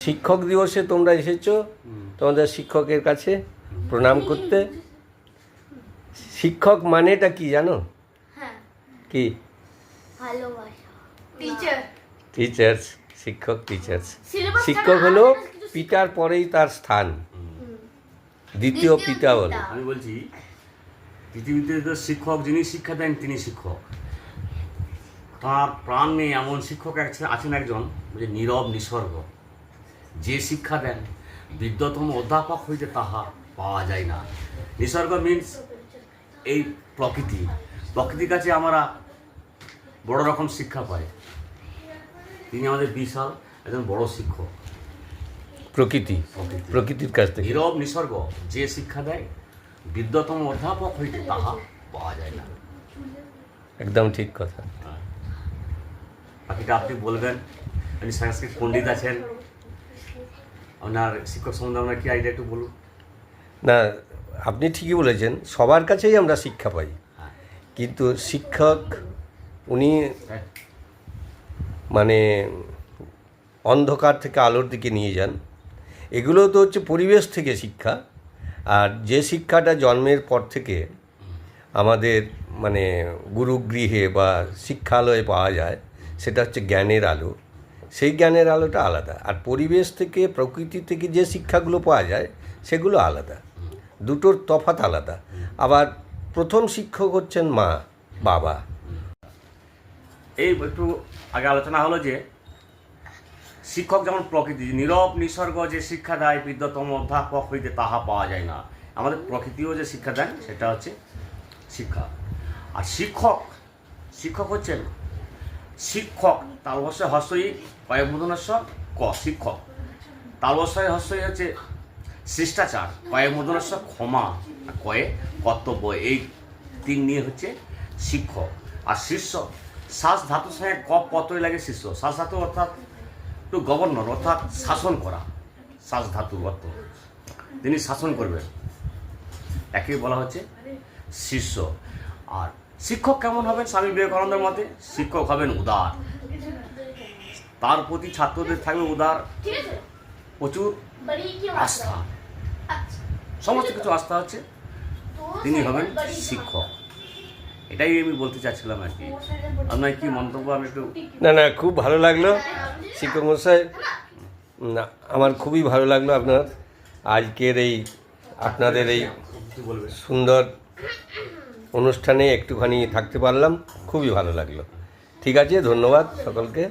শিক্ষক দিবসে তোমরা এসেছো তোমাদের শিক্ষকের কাছে প্রণাম করতে। শিক্ষক মানেটা কি জানো? হ্যাঁ, কি? ভালোবাসা। টিচার। টিচার্স, শিক্ষক টিচার্স। Syllabus শিক্ষক ছাড়া হলো আর কিছু পিতার পরেই তার স্থান, দ্বিতীয় পিতা বলে। আমি বলছি পৃথিবীতে তো শিক্ষক যিনি শিক্ষা দেন তিনি শিক্ষক। তার প্রাণ নিয়ে এমন শিক্ষক আছেন একজন যে নীরব নিসর্গ, যে শিক্ষা দেন বিদ্যতম অধ্যাপক হইতে তাহা পাওয়া যায় না। নিসর্গ মিনস এই প্রকৃতির কাছে আমরা বড় রকম শিক্ষা পাই। তিনি আমাদের বিশাল একজন বড় শিক্ষক। প্রকৃতির কাছ থেকে নীরব নিসর্গ যে শিক্ষা দেয় বিদ্যতম অধ্যাপক হইতে তাহা পাওয়া যায় না। একদম ঠিক কথা। বাকিটা আপনি বলবেন। আপনি সাংস্কৃতিক পণ্ডিত আছেন, আপনার শিক্ষক সম্বন্ধে আপনার কি আইডিয়া একটু বলুন। না, আপনি ঠিকই বলেছেন, সবার কাছেই আমরা শিক্ষা পাই, হ্যাঁ। কিন্তু শিক্ষক উনি মানে অন্ধকার থেকে আলোর দিকে নিয়ে যান। এগুলো তো হচ্ছে পরিবেশ থেকে শিক্ষা। আর যে শিক্ষাটা জন্মের পর থেকে আমাদের মানে গুরুগৃহে বা শিক্ষালয়ে পাওয়া যায় সেটা হচ্ছে জ্ঞানের আলো। সেই জ্ঞানের আলোটা আলাদা। আর পরিবেশ থেকে প্রকৃতি থেকে যে শিক্ষাগুলো পাওয়া যায় সেগুলো আলাদা, দুটোর তফাৎ আলাদা। আবার প্রথম শিক্ষক হচ্ছেন মা বাবা। এই একটু আগে আলোচনা হলো যে শিক্ষক যেমন প্রকৃতি, নীরব নিসর্গ যে শিক্ষা দেয় বিদ্যতম অধ্যাপক হইতে তাহা পাওয়া যায় না। আমাদের প্রকৃতিও যে শিক্ষা দেন সেটা হচ্ছে শিক্ষা। আর শিক্ষক হচ্ছেন শিক্ষক তালবস্যয় হস্যই কয়েমূর্ধন্যস্য ক শিক্ষক। তালবস্যয় হস্যই হচ্ছে শিষ্টাচার, কয়েমূর্ধন্যস্য ক্ষমা, কয়ে কর্তব্য। এই তিন নিয়ে হচ্ছে শিক্ষক। আর শিষ্য শ্বাস ধাতুর সঙ্গে ক পত্রই লাগে শিষ্য। শ্বাস ধাতু অর্থাৎ টু গভর্নর, অর্থাৎ শাসন করা। শ্বাস ধাতুর অর্থ তিনি শাসন করবেন, একে বলা হচ্ছে শিষ্য। আর শিক্ষক কেমন হবেন? স্বামী বিবেকানন্দের মতে শিক্ষক হবেন উদার। তার প্রতি ছাত্রদের থাকবে উদার, প্রচুর আস্থা, সমস্ত কিছু আস্থা হচ্ছে তিনি হবেন শিক্ষক। এটাই আমি বলতে চাচ্ছিলাম আর কি। আপনার কি মন্তব্য? আমি একটু না, খুব ভালো লাগলো শিক্ষক মশাই। না, আমার খুবই ভালো লাগলো আপনার আজকের এই আপনাদের এই সুন্দর অনুষ্ঠানে একটুখানি থাকতে পারলাম, খুবই ভালো লাগলো। ঠিক আছে, ধন্যবাদ সকলকে।